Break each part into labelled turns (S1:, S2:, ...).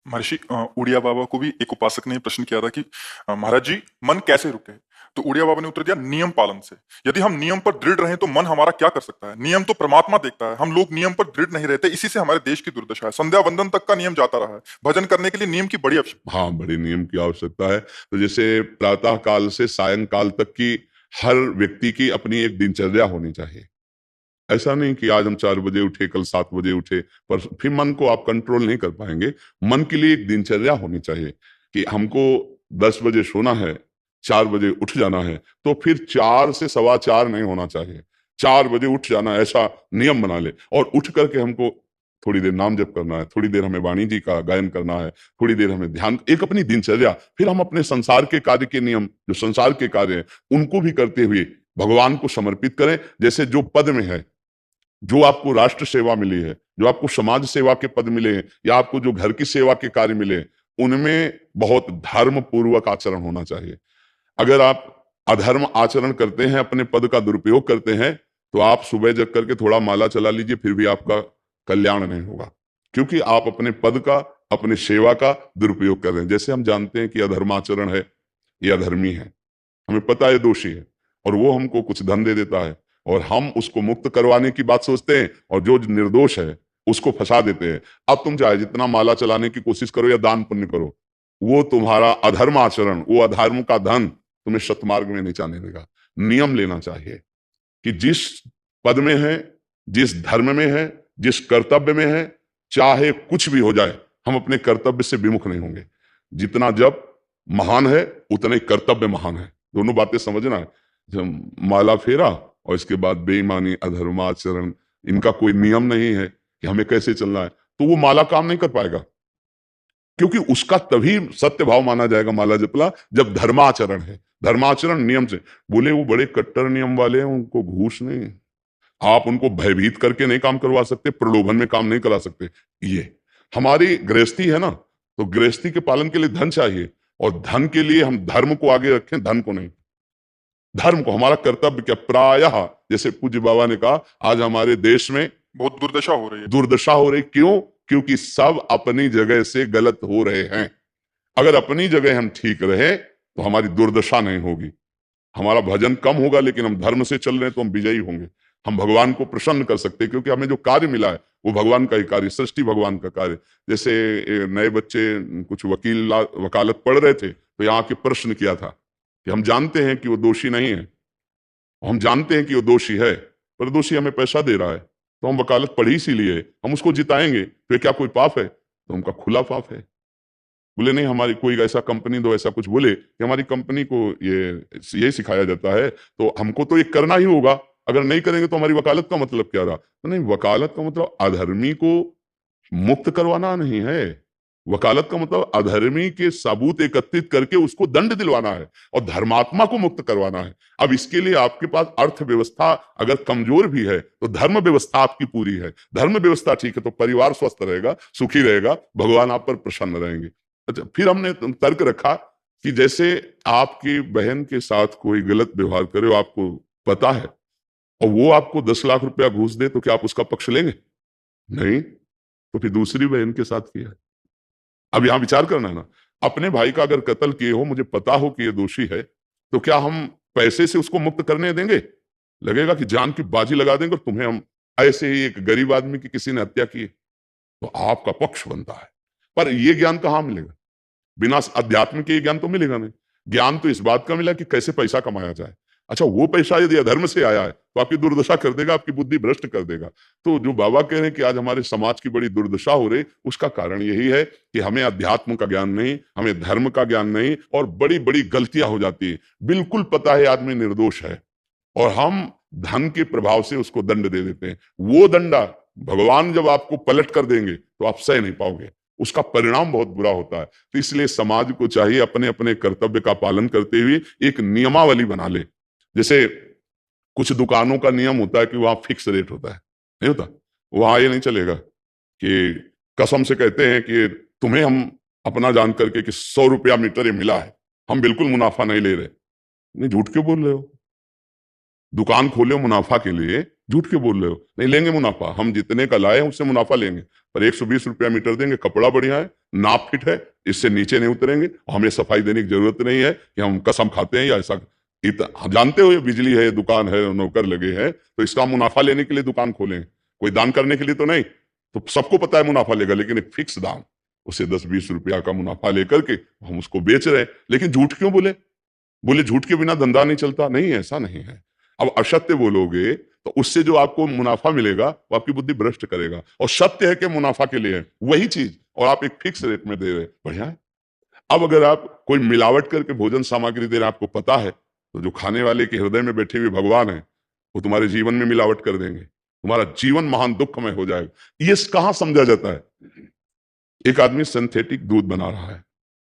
S1: महर्षि उड़िया बाबा को भी एक उपासक ने प्रश्न किया था कि महाराज जी, मन कैसे रुके? तो उड़िया बाबा ने उत्तर दिया, नियम पालन से। यदि हम नियम पर दृढ़ रहें तो मन हमारा क्या कर सकता है? नियम तो परमात्मा देखता है, हम लोग नियम पर दृढ़ नहीं रहते, इसी से हमारे देश की दुर्दशा है। संध्या वंदन तक का नियम जाता रहा है, भजन करने के लिए नियम की बड़ी आवश्यकता
S2: हाँ, बड़े नियम की आवश्यकता है। तो जैसे प्रातः काल से सायंकाल तक की हर व्यक्ति की अपनी एक दिनचर्या होनी चाहिए। ऐसा नहीं कि आज हम 4 बजे उठे, कल 7 बजे उठे, पर फिर मन को आप कंट्रोल नहीं कर पाएंगे। मन के लिए एक दिनचर्या होनी चाहिए कि हमको 10 बजे सोना है, 4 बजे उठ जाना है, तो फिर 4 से सवा 4 नहीं होना चाहिए। 4 बजे उठ जाना, ऐसा नियम बना ले। और उठ करके हमको थोड़ी देर नाम जप करना है, थोड़ी देर हमें वाणी जी का गायन करना है, थोड़ी देर हमें ध्यान, एक अपनी दिनचर्या। फिर हम अपने संसार के कार्य के नियम, जो संसार के कार्य हैं, उनको भी करते हुए भगवान को समर्पित करें। जैसे जो पद में है, जो आपको राष्ट्र सेवा मिली है, जो आपको समाज सेवा के पद मिले हैं, या आपको जो घर की सेवा के कार्य मिले हैं, उनमें बहुत धर्म पूर्वक आचरण होना चाहिए। अगर आप अधर्म आचरण करते हैं, अपने पद का दुरुपयोग करते हैं, तो आप सुबह जग करके थोड़ा माला चला लीजिए, फिर भी आपका कल्याण नहीं होगा, क्योंकि आप अपने पद का, अपने सेवा का दुरुपयोग कर रहे हैं। जैसे हम जानते हैं कि अधर्माचरण है, ये अधर्मी है, हमें पता है दोषी है, और वो हमको कुछ धन दे देता है, और हम उसको मुक्त करवाने की बात सोचते हैं, और जो निर्दोष है उसको फंसा देते हैं। अब तुम चाहे जितना माला चलाने की कोशिश करो या दान पुण्य करो, वो तुम्हारा अधर्म आचरण, वो अधर्म का धन तुम्हें सतमार्ग में नहीं जाने देगा। नियम लेना चाहिए कि जिस पद में है, जिस धर्म में है, जिस कर्तव्य में है, चाहे कुछ भी हो जाए, हम अपने कर्तव्य से विमुख नहीं होंगे। जितना जप महान है, उतना ही कर्तव्य महान है। दोनों बातें समझना है। जब माला फेरा और इसके बाद बेईमानी, अधर्माचरण, इनका कोई नियम नहीं है कि हमें कैसे चलना है, तो वो माला काम नहीं कर पाएगा, क्योंकि उसका तभी सत्य भाव माना जाएगा माला जपला जब धर्माचरण है। धर्माचरण नियम से। बोले वो बड़े कट्टर नियम वाले हैं, उनको घूस नहीं, आप उनको भयभीत करके नहीं काम करवा सकते, प्रलोभन में काम नहीं करा सकते। ये हमारी गृहस्थी है ना, तो गृहस्थी के पालन के लिए धन चाहिए, और धन के लिए हम धर्म को आगे रखें, धन को नहीं। धर्म को, हमारा कर्तव्य क्या, प्रायः जैसे पूज्य बाबा ने कहा, आज हमारे देश में
S1: बहुत दुर्दशा हो रही है।
S2: दुर्दशा हो रही, क्यों? क्योंकि सब अपनी जगह से गलत हो रहे हैं। अगर अपनी जगह हम ठीक रहे तो हमारी दुर्दशा नहीं होगी, हमारा भजन कम होगा, लेकिन हम धर्म से चल रहे हैं तो हम विजयी होंगे। हम भगवान को प्रसन्न कर सकते हैं, क्योंकि हमें जो कार्य मिला है वो भगवान का ही कार्य, सृष्टि भगवान का कार्य। जैसे नए बच्चे कुछ वकालत पढ़ रहे थे, तो यहाँ के प्रश्न किया था कि हम जानते हैं कि वो दोषी नहीं है, हम जानते हैं कि वो दोषी है, पर दोषी हमें पैसा दे रहा है, तो हम वकालत पढ़ी इसीलिए, हम उसको जिताएंगे, तो ये क्या कोई पाप है? तो उनका खुला पाप है। बोले नहीं, हमारी कोई ऐसा कंपनी दो, ऐसा कुछ बोले कि हमारी कंपनी को ये सिखाया जाता है, तो हमको तो ये करना ही होगा, अगर नहीं करेंगे तो हमारी वकालत का मतलब क्या रहा? तो नहीं, वकालत का मतलब अधर्मी को मुक्त करवाना नहीं है। वकालत का मतलब अधर्मी के सबूत एकत्रित करके उसको दंड दिलवाना है, और धर्मात्मा को मुक्त करवाना है। अब इसके लिए आपके पास अर्थव्यवस्था अगर कमजोर भी है, तो धर्म व्यवस्था आपकी पूरी है। धर्म व्यवस्था ठीक है तो परिवार स्वस्थ रहेगा, सुखी रहेगा, भगवान आप पर प्रसन्न रहेंगे। अच्छा, फिर हमने तर्क रखा कि जैसे आपकी बहन के साथ कोई गलत व्यवहार करे, आपको पता है, और वो आपको 10 लाख रुपया घूस दे, तो क्या आप उसका पक्ष लेंगे? नहीं। तो फिर दूसरी बहन के साथ किया है। अब यहां विचार करना है ना, अपने भाई का अगर कत्ल किए हो, मुझे पता हो कि ये दोषी है, तो क्या हम पैसे से उसको मुक्त करने देंगे? लगेगा कि जान की बाजी लगा देंगे, और तुम्हें हम, ऐसे ही एक गरीब आदमी की किसी ने हत्या की, तो आपका पक्ष बनता है। पर ये ज्ञान कहां मिलेगा? बिना अध्यात्म के ज्ञान तो मिलेगा नहीं। ज्ञान तो इस बात का मिला कि कैसे पैसा कमाया जाए। अच्छा, वो पैसा यदि अधर्म से आया है तो आपकी दुर्दशा कर देगा, आपकी बुद्धि भ्रष्ट कर देगा। तो जो बाबा कह रहे हैं कि आज हमारे समाज की बड़ी दुर्दशा हो रही, उसका कारण यही है कि हमें अध्यात्म का ज्ञान नहीं, हमें धर्म का ज्ञान नहीं, और बड़ी बड़ी गलतियां हो जाती है। बिल्कुल पता है आदमी निर्दोष है, और हम धन के प्रभाव से उसको दंड दे देते हैं। वो दंडा भगवान जब आपको पलट कर देंगे तो आप सह नहीं पाओगे, उसका परिणाम बहुत बुरा होता है। तो इसलिए समाज को चाहिए अपने अपने कर्तव्य का पालन करते हुए एक नियमावली बना ले। जैसे कुछ दुकानों का नियम होता है कि वहां फिक्स रेट होता है, नहीं होता? वहां ये नहीं चलेगा कि कसम से कहते हैं कि तुम्हें हम अपना जान करके कि 100 रुपया मीटर ये मिला है, हम बिल्कुल मुनाफा नहीं ले रहे। नहीं, झूठ क्यों बोल रहे हो? दुकान खोले हो मुनाफा के लिए, झूठ क्यों बोल रहे हो? नहीं लेंगे मुनाफा, हम जितने का लाए हैं उससे मुनाफा लेंगे, पर 120 रुपया मीटर देंगे, कपड़ा बढ़िया है, नाप फिट है, इससे नीचे नहीं उतरेंगे, और हमें सफाई देने की जरूरत नहीं है कि हम कसम खाते हैं या ऐसा। हम जानते हो ये बिजली है, दुकान है, नौकर लगे हैं, तो इसका मुनाफा लेने के लिए दुकान खोलें, कोई दान करने के लिए तो नहीं। तो सबको पता है मुनाफा लेगा, लेकिन एक फिक्स दाम, उसे 10-20 रुपया का मुनाफा लेकर के हम उसको बेच रहे हैं। लेकिन झूठ क्यों बोले? बोले झूठ के बिना धंधा नहीं चलता। नहीं, ऐसा नहीं है। अब असत्य बोलोगे तो उससे जो आपको मुनाफा मिलेगा वो आपकी बुद्धि भ्रष्ट करेगा, और सत्य है कि मुनाफा के लिए है वही चीज, और आप एक फिक्स रेट में दे रहे हैं, बढ़िया है। अब अगर आप कोई मिलावट करके भोजन सामग्री दे रहे हैं, आपको पता है, तो जो खाने वाले के हृदय में बैठे हुए भगवान है वो तुम्हारे जीवन में मिलावट कर देंगे, तुम्हारा जीवन महान दुखमय हो जाएगा। ये कहां समझा जाता है? एक आदमी सिंथेटिक दूध बना रहा है,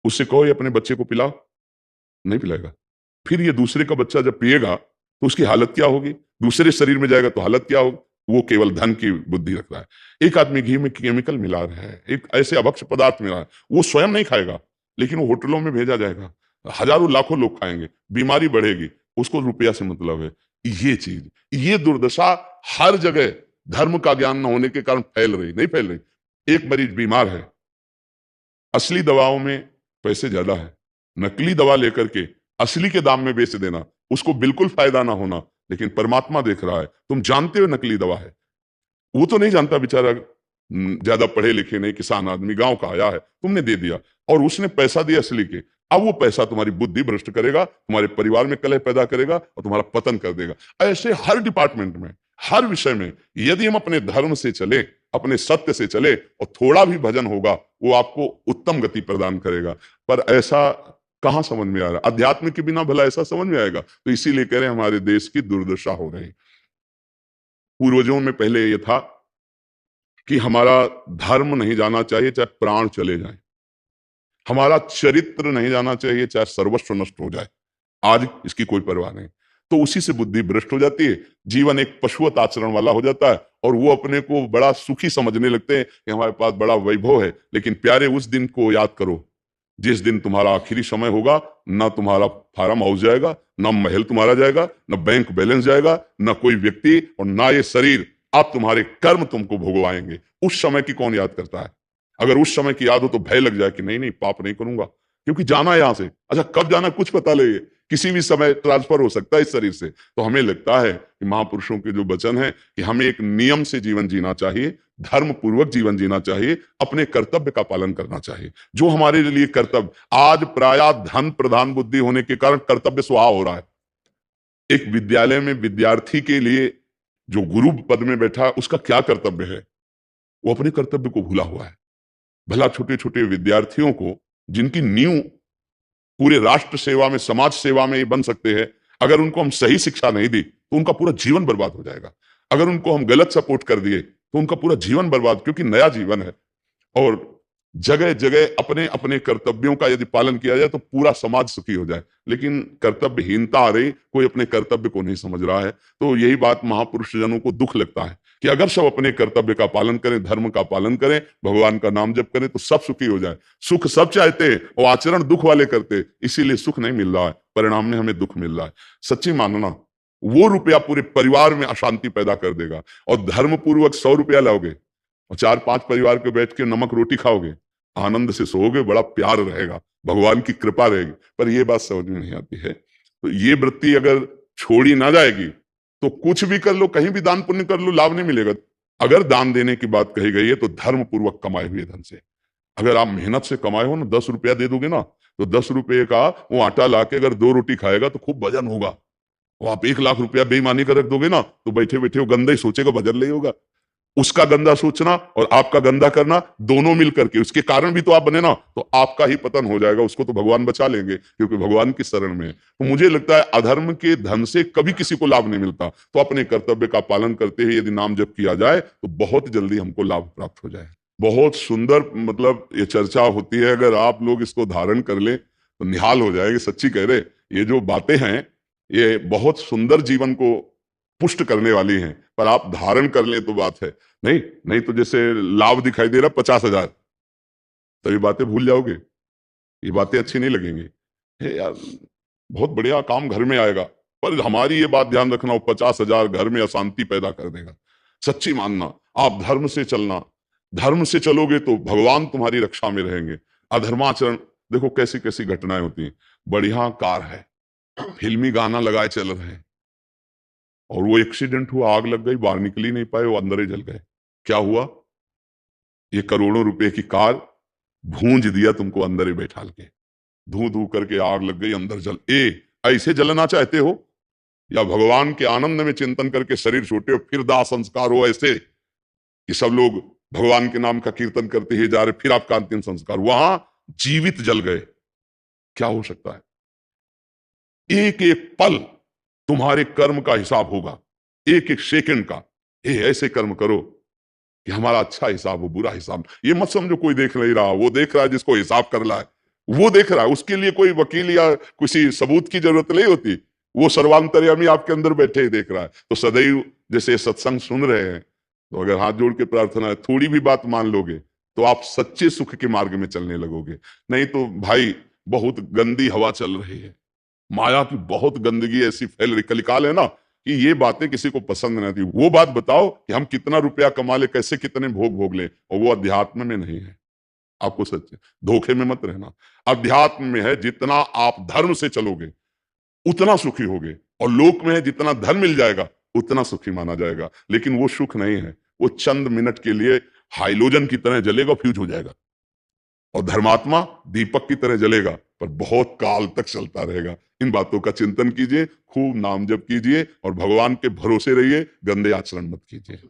S2: उससे कहो ये अपने बच्चे को पिलाओ, नहीं पिलाएगा। फिर ये दूसरे का बच्चा जब पिएगा तो उसकी हालत क्या होगी? दूसरे शरीर में जाएगा तो हालत क्या होगी? वो केवल धन की बुद्धि रखता है। एक आदमी घी में केमिकल मिला रहा है, एक ऐसे अभक्ष पदार्थ मिला है, वो स्वयं नहीं खाएगा, लेकिन वो होटलों में भेजा जाएगा, हजारों लाखों लोग खाएंगे, बीमारी बढ़ेगी, उसको रुपया से मतलब है। ये चीज, ये दुर्दशा हर जगह धर्म का ज्ञान न होने के कारण फैल रही, नहीं फैल रही। एक मरीज बीमार है, असली दवाओं में पैसे ज्यादा है, नकली दवा लेकर के असली के दाम में बेच देना, उसको बिल्कुल फायदा ना होना, लेकिन परमात्मा देख रहा है, तुम जानते हो नकली दवा है, वो तो नहीं जानता बेचारा, ज्यादा पढ़े लिखे नहीं, किसान आदमी गांव का आया है, तुमने दे दिया, और उसने पैसा दिया असली के। अब वो पैसा तुम्हारी बुद्धि भ्रष्ट करेगा, तुम्हारे परिवार में कलह पैदा करेगा और तुम्हारा पतन कर देगा। ऐसे हर डिपार्टमेंट में, हर विषय में यदि हम अपने धर्म से चले, अपने सत्य से चले, और थोड़ा भी भजन होगा, वो आपको उत्तम गति प्रदान करेगा। पर ऐसा कहां समझ में आ रहा है? अध्यात्म के बिना भला ऐसा समझ में आएगा? तो इसीलिए कह रहे हैं हमारे देश की दुर्दशा हो रही। पूर्वजों में पहले ये था कि हमारा धर्म नहीं जाना चाहिए चाहे प्राण चले जाएं, हमारा चरित्र नहीं जाना चाहिए चाहे सर्वस्व नष्ट हो जाए। आज इसकी कोई परवाह नहीं, तो उसी से बुद्धि भ्रष्ट हो जाती है, जीवन एक पशुवत आचरण वाला हो जाता है, और वो अपने को बड़ा सुखी समझने लगते हैं कि हमारे पास बड़ा वैभव है। लेकिन प्यारे, उस दिन को याद करो जिस दिन तुम्हारा आखिरी समय होगा, ना तुम्हारा फार्म हाउस जाएगा, ना महल तुम्हारा जाएगा, ना बैंक बैलेंस जाएगा, ना कोई व्यक्ति, और ना ये शरीर। आप तुम्हारे कर्म तुमको भोगवाएंगे। उस समय की कौन याद करता है? अगर उस समय की याद हो तो भय लग जाए कि नहीं नहीं, पाप नहीं करूंगा, क्योंकि जाना है यहां से। अच्छा, कब जाना कुछ पता नहीं है, किसी भी समय ट्रांसफर हो सकता है इस शरीर से। तो हमें लगता है कि महापुरुषों के जो वचन है कि हमें एक नियम से जीवन जीना चाहिए, धर्म पूर्वक जीवन जीना चाहिए, अपने कर्तव्य का पालन करना चाहिए। जो हमारे लिए कर्तव्य, आज प्रायः धन प्रधान बुद्धि होने के कारण कर्तव्य स्वाहा हो रहा है। एक विद्यालय में विद्यार्थी के लिए जो गुरु पद में बैठा है, उसका क्या कर्तव्य है? वो अपने कर्तव्य को भूला हुआ है। भला छोटे छोटे विद्यार्थियों को, जिनकी नींव पूरे राष्ट्र सेवा में, समाज सेवा में ये बन सकते हैं, अगर उनको हम सही शिक्षा नहीं दी तो उनका पूरा जीवन बर्बाद हो जाएगा। अगर उनको हम गलत सपोर्ट कर दिए तो उनका पूरा जीवन बर्बाद, क्योंकि नया जीवन है। और जगह जगह अपने अपने कर्तव्यों का यदि पालन किया जाए तो पूरा समाज सुखी हो जाए। लेकिन कर्तव्यहीनता आ रही, कोई अपने कर्तव्य को नहीं समझ रहा है। तो यही बात महापुरुष जनों को दुख लगता है कि अगर सब अपने कर्तव्य का पालन करें, धर्म का पालन करें, भगवान का नाम जप करें, तो सब सुखी हो जाए। सुख सब चाहते हैं और आचरण दुख वाले करते, इसीलिए सुख नहीं मिल रहा है, परिणाम में हमें दुख मिल रहा है। सच्ची मानना, वो रुपया पूरे परिवार में अशांति पैदा कर देगा। और धर्म पूर्वक 100 रुपया लाओगे और 4-5 परिवार के बैठ के नमक रोटी खाओगे, आनंद से सोओगे, बड़ा प्यार रहेगा, भगवान की कृपा रहेगी। पर यह बात समझ में नहीं आती है। तो ये वृत्ति अगर छोड़ी ना जाएगी तो कुछ भी कर लो, कहीं भी दान पुण्य कर लो, लाभ नहीं मिलेगा। अगर दान देने की बात कही गई है तो धर्म पूर्वक कमाए हुए धन से। अगर आप मेहनत से कमाए हो ना, 10 रुपया दे दोगे ना, तो 10 रुपये का वो आटा लाके अगर 2 रोटी खाएगा तो खूब वजन होगा। और आप 1 लाख रुपया बेईमानी कर रख दोगे ना, तो बैठे बैठे वो गंदा ही सोचेगा, वजन नहीं होगा। उसका गंदा सोचना और आपका गंदा करना, दोनों मिलकर के, उसके कारण भी तो आप बने ना, तो आपका ही पतन हो जाएगा। उसको तो भगवान बचा लेंगे क्योंकि भगवान की शरण में है। तो मुझे लगता है अधर्म के धन से कभी किसी को लाभ नहीं मिलता। तो अपने कर्तव्य का पालन करते हुए यदि नाम जप किया जाए तो बहुत जल्दी हमको लाभ प्राप्त हो जाए। बहुत सुंदर, मतलब ये चर्चा होती है, अगर आप लोग इसको धारण कर ले तो निहाल हो जाएगी। सच्ची कह रहे, ये जो बातें हैं ये बहुत सुंदर जीवन को पुष्ट करने वाली हैं, पर आप धारण कर ले तो बात है। नहीं नहीं तो जैसे लाभ दिखाई दे रहा 50,000, तो ये बातें भूल जाओगे, ये बातें अच्छी नहीं लगेंगी। हे यार, बहुत बढ़िया काम घर में आएगा, पर हमारी ये बात ध्यान रखना, वो 50,000 घर में अशांति पैदा कर देगा। सच्ची मानना, आप धर्म से चलना, धर्म से चलोगे तो भगवान तुम्हारी रक्षा में रहेंगे। अधर्माचरण, देखो कैसी कैसी घटनाएं होती हैं। बढ़िया कार है, फिल्मी गाना लगाए चल रहे हैं, और वो एक्सीडेंट हुआ, आग लग गई, बाहर निकल ही नहीं पाए, वो अंदर ही जल गए। क्या हुआ? ये करोड़ों रुपए की कार भूंज दिया तुमको अंदर ही बैठाल के, धू धू करके आग लग गई, अंदर जल। ऐसे जलना चाहते हो, या भगवान के आनंद में चिंतन करके शरीर छूटे हो, फिर दाह संस्कार हो ऐसे कि सब लोग भगवान के नाम का कीर्तन करते ही जा रहे, फिर आपका अंतिम संस्कार वहां जीवित जल गए। क्या हो सकता है? एक एक पल तुम्हारे कर्म का हिसाब होगा, एक एक सेकंड का। ऐसे कर्म करो कि हमारा अच्छा हिसाब हो, बुरा हिसाब। ये मत समझो कोई देख नहीं रहा, वो देख रहा है, जिसको हिसाब कर रहा है वो देख रहा है, उसके लिए कोई वकील या किसी सबूत की जरूरत नहीं होती। वो सर्वांतर्यामी आपके अंदर बैठे ही देख रहा है। तो सदैव जैसे सत्संग सुन रहे हैं, तो अगर हाथ जोड़ के प्रार्थना है, थोड़ी भी बात मान लोगे तो आप सच्चे सुख के मार्ग में चलने लगोगे। नहीं तो भाई बहुत गंदी हवा चल रही है, माया की बहुत गंदगी ऐसी फैल रही। कलिकाल है ना, कि ये बातें किसी को पसंद नहीं आती। वो बात बताओ कि हम कितना रुपया कमा ले, कैसे कितने भोग भोग ले, और वो अध्यात्म में नहीं है। आपको सच धोखे में मत रहना। अध्यात्म में है, जितना आप धर्म से चलोगे उतना सुखी होगे, और लोक में है जितना धन मिल जाएगा उतना सुखी माना जाएगा। लेकिन वो सुख नहीं है, वो चंद मिनट के लिए हाइलोजन की तरह जलेगा, फ्यूज हो जाएगा। और धर्मात्मा दीपक की तरह जलेगा, पर बहुत काल तक चलता रहेगा। इन बातों का चिंतन कीजिए, खूब नाम जप कीजिए, और भगवान के भरोसे रहिए, गंदे आचरण मत कीजिए।